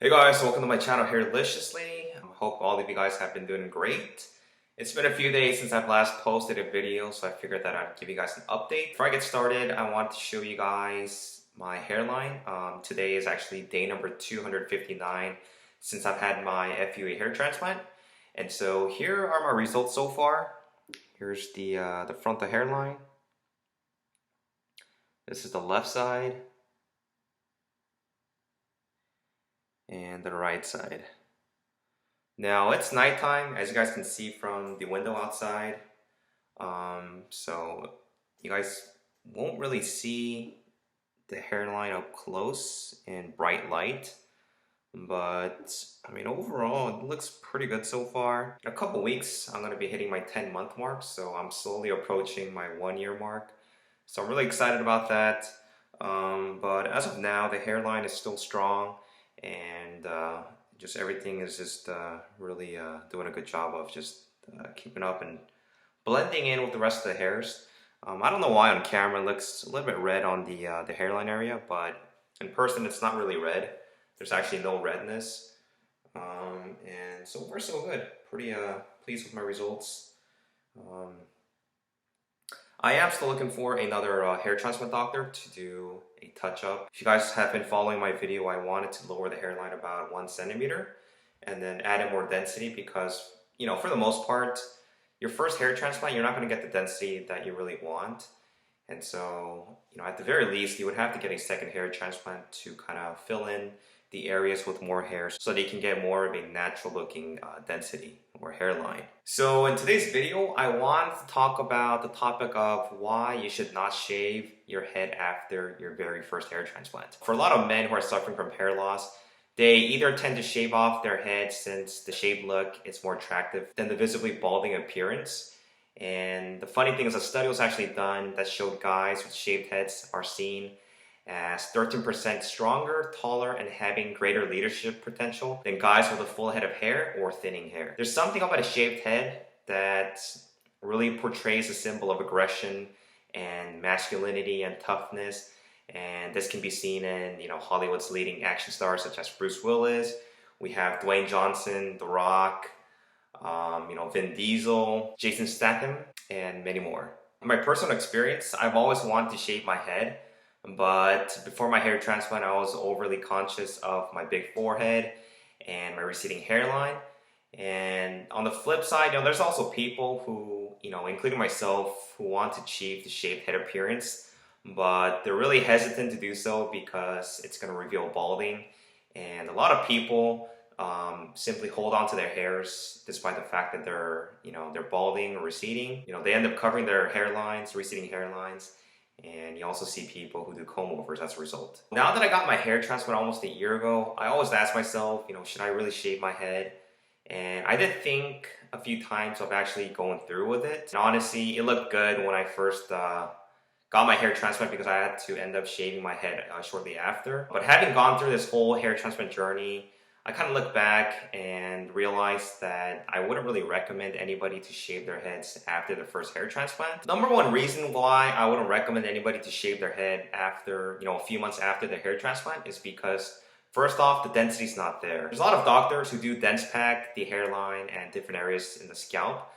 Hey guys, welcome to my channel Hairliciously. Hope all of you guys have been doing great. It's been a few days since I've last posted a video, so I figured that I'd give you guys an update. Before I get started, I want to show you guys my hairline. Today is actually day number 259 since I've had my FUA hair transplant. And so here are my results so far. Here's the front of the hairline. This is the left side. And the right side. Now it's nighttime, as you guys can see from the window outside. So you guys won't really see the hairline up close in bright light. But I mean, overall, it looks pretty good so far. In a couple weeks, I'm gonna be hitting my 10-month mark, so I'm slowly approaching my 1-year mark. So I'm really excited about that. But as of now, the hairline is still strong. And just everything is just really doing a good job of just keeping up and blending in with the rest of the hairs. I don't know why on camera it looks a little bit red on the hairline area, but in person it's not really red. There's actually no redness, and so far so good. Pretty pleased with my results. I am still looking for another hair transplant doctor to do a touch-up. If you guys have been following my video, I wanted to lower the hairline about 1 centimeter and then add in more density because, you know, for the most part, your first hair transplant, you're not going to get the density that you really want. And so, you know, at the very least, you would have to get a second hair transplant to kind of fill in the areas with more hair so they can get more of a natural looking density or hairline. So in today's video, I want to talk about the topic of why you should not shave your head after your very first hair transplant. For a lot of men who are suffering from hair loss, they either tend to shave off their head since the shaved look is more attractive than the visibly balding appearance. And the funny thing is a study was actually done that showed guys with shaved heads are seen as 13% stronger, taller, and having greater leadership potential than guys with a full head of hair or thinning hair. There's something about a shaved head that really portrays a symbol of aggression and masculinity and toughness, and this can be seen in, you know, Hollywood's leading action stars such as Bruce Willis. We have Dwayne Johnson, The Rock, you know, Vin Diesel, Jason Statham, and many more. In my personal experience, I've always wanted to shave my head. But before my hair transplant, I was overly conscious of my big forehead and my receding hairline. And on the flip side, you know, there's also people who, you know, including myself, who want to achieve the shaved head appearance, but they're really hesitant to do so because it's going to reveal balding. And a lot of people simply hold on to their hairs despite the fact that they're, you know, they're balding or receding. You know, they end up covering their hairlines, receding hairlines. And you also see people who do comb overs as a result. Now that I got my hair transplant almost a year ago, I always ask myself, you know, should I really shave my head? And I did think a few times of actually going through with it. And honestly, it looked good when I first got my hair transplant because I had to end up shaving my head shortly after. But having gone through this whole hair transplant journey, I kind of look back and realized that I wouldn't really recommend anybody to shave their heads after their first hair transplant. Number one reason why I wouldn't recommend anybody to shave their head after, you know, a few months after their hair transplant is because first off, the density's not there. There's a lot of doctors who do dense pack the hairline and different areas in the scalp,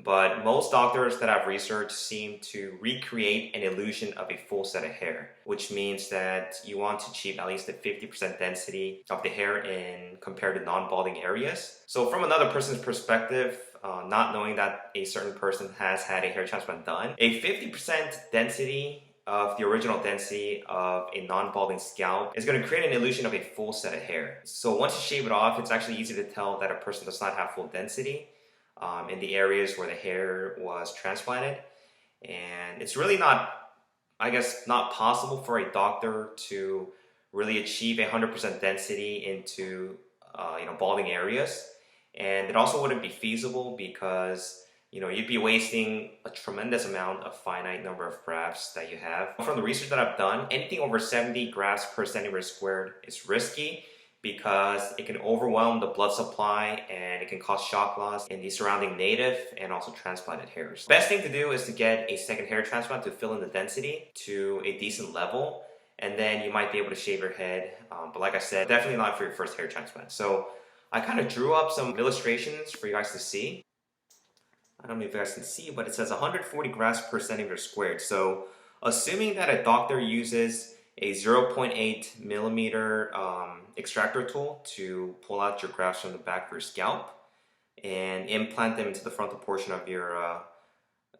but most doctors that I've researched seem to recreate an illusion of a full set of hair, which means that you want to achieve at least a 50% density of the hair in compared to non-balding areas. So from another person's perspective, not knowing that a certain person has had a hair transplant done, a 50% density of the original density of a non-balding scalp is going to create an illusion of a full set of hair. So once you shave it off, it's actually easy to tell that a person does not have full density in the areas where the hair was transplanted. And it's really not, I guess, not possible for a doctor to really achieve 100% density into you know, balding areas. And it also wouldn't be feasible because, you know, you'd be wasting a tremendous amount of finite number of grafts that you have. From the research that I've done, anything over 70 grafts per centimeter squared is risky because it can overwhelm the blood supply and it can cause shock loss in the surrounding native and also transplanted hairs. Best thing to do is to get a second hair transplant to fill in the density to a decent level and then you might be able to shave your head. But like I said, definitely not for your first hair transplant. So I kind of drew up some illustrations for you guys to see. I don't know if you guys can see, but it says 140 grafts per centimeter squared. So assuming that a doctor uses a 0.8 millimeter extractor tool to pull out your grafts from the back of your scalp and implant them into the frontal portion of your,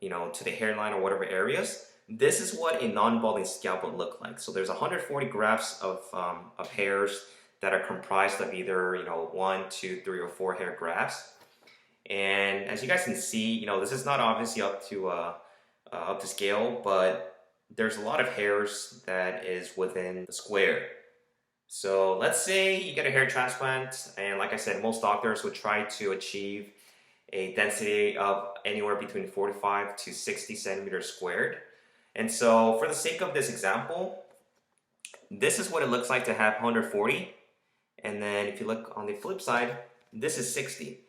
to the hairline or whatever areas, this is what a non-balding scalp would look like. So there's 140 grafts of hairs that are comprised of either, 1, 2, 3, or 4 hair grafts. And as you guys can see, this is not obviously up to scale, but there's a lot of hairs that is within the square. So let's say you get a hair transplant, and like I said, most doctors would try to achieve a density of anywhere between 45 to 60 centimeters squared. And so for the sake of this example, this is what it looks like to have 140. And then if you look on the flip side, this is 60.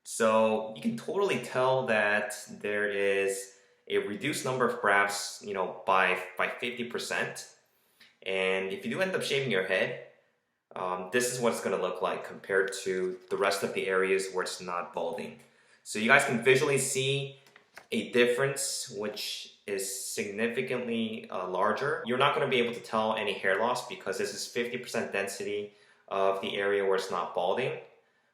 So you can totally tell that there is a reduced number of grafts, by 50%. And if you do end up shaving your head, this is what it's going to look like compared to the rest of the areas where it's not balding. So you guys can visually see a difference, which is significantly larger. You're not going to be able to tell any hair loss because this is 50% density of the area where it's not balding.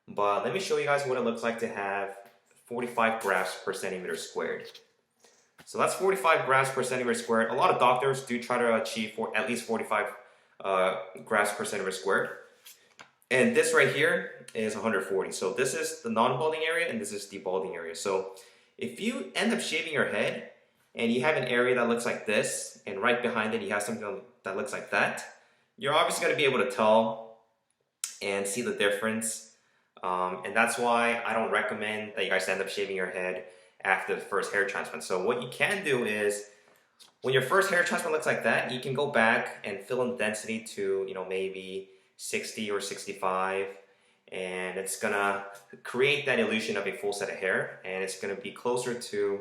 But let me show you guys what it looks like to have 45 grafts per centimeter squared. So that's 45 grafts per centimeter squared. A lot of doctors do try to achieve at least 45 grafts per centimeter squared. And this right here is 140. So this is the non-balding area and this is the balding area. So if you end up shaving your head and you have an area that looks like this, and right behind it you have something that looks like that, you're obviously going to be able to tell and see the difference. And that's why I don't recommend that you guys end up shaving your head after the first hair transplant. So what you can do is, when your first hair transplant looks like that, you can go back and fill in density to, maybe 60 or 65. And it's gonna create that illusion of a full set of hair. And it's gonna be closer to,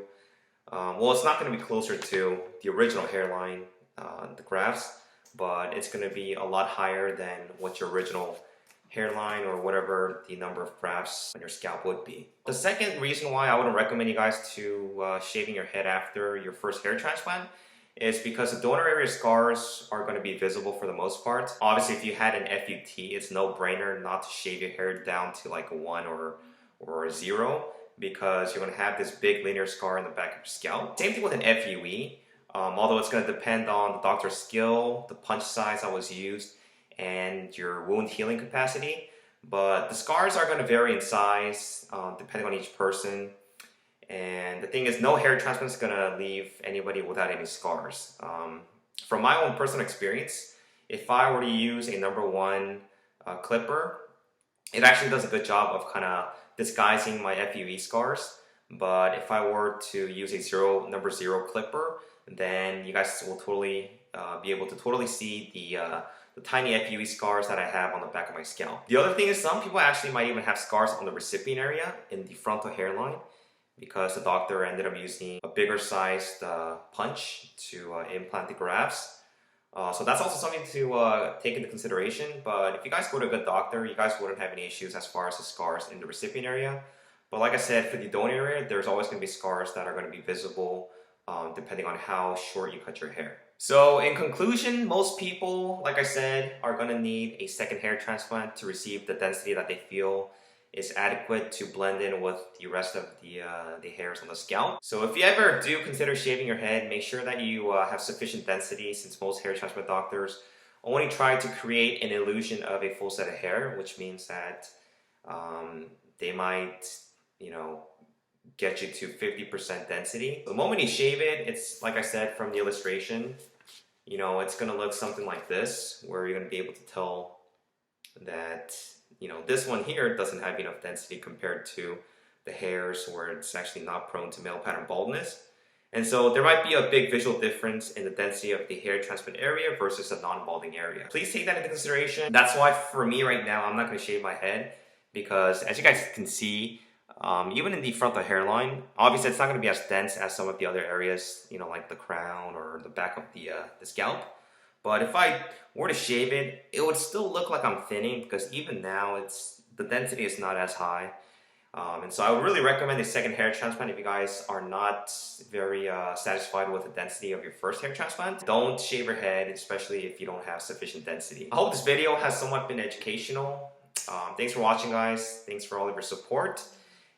it's not gonna be closer to the original hairline, the grafts, but it's gonna be a lot higher than what your original hairline or whatever the number of grafts on your scalp would be. The second reason why I wouldn't recommend you guys to shaving your head after your first hair transplant is because the donor area scars are going to be visible for the most part. Obviously, if you had an FUT, it's no-brainer not to shave your hair down to like a 1 or a 0 because you're going to have this big linear scar in the back of your scalp. Same thing with an FUE, although it's going to depend on the doctor's skill, the punch size that was used, and your wound healing capacity, but the scars are going to vary in size depending on each person. And the thing is, no hair transplant is going to leave anybody without any scars. From my own personal experience, if I were to use a number 1 clipper, it actually does a good job of kind of disguising my FUE scars. But if I were to use a number 0 clipper, then you guys will totally be able to totally see the tiny FUE scars that I have on the back of my scalp. The other thing is, some people actually might even have scars on the recipient area in the frontal hairline because the doctor ended up using a bigger sized punch to implant the grafts. So that's also something to take into consideration. But if you guys go to a good doctor, you guys wouldn't have any issues as far as the scars in the recipient area. But like I said, for the donor area, there's always going to be scars that are going to be visible depending on how short you cut your hair. So in conclusion, most people, like I said, are going to need a second hair transplant to receive the density that they feel is adequate to blend in with the rest of the hairs on the scalp. So if you ever do consider shaving your head, make sure that you have sufficient density, since most hair transplant doctors only try to create an illusion of a full set of hair, which means that they might, get you to 50% density. The moment you shave it, it's like I said from the illustration, it's gonna look something like this, where you're gonna be able to tell that, this one here doesn't have enough density compared to the hairs where it's actually not prone to male pattern baldness. And so there might be a big visual difference in the density of the hair transplant area versus a non-balding area. Please take that into consideration. That's why for me right now, I'm not gonna shave my head because, as you guys can see, even in the frontal hairline, obviously it's not going to be as dense as some of the other areas, like the crown or the back of the scalp. But if I were to shave it, it would still look like I'm thinning because even now the density is not as high. And so I would really recommend the second hair transplant if you guys are not very satisfied with the density of your first hair transplant. Don't shave your head, especially if you don't have sufficient density. I hope this video has somewhat been educational. Thanks for watching, guys. Thanks for all of your support.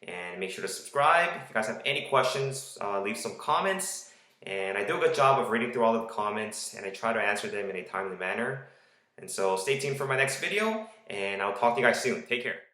And make sure to subscribe. If you guys have any questions, leave some comments. And I do a good job of reading through all of the comments, and I try to answer them in a timely manner. And so stay tuned for my next video, and I'll talk to you guys soon. Take care.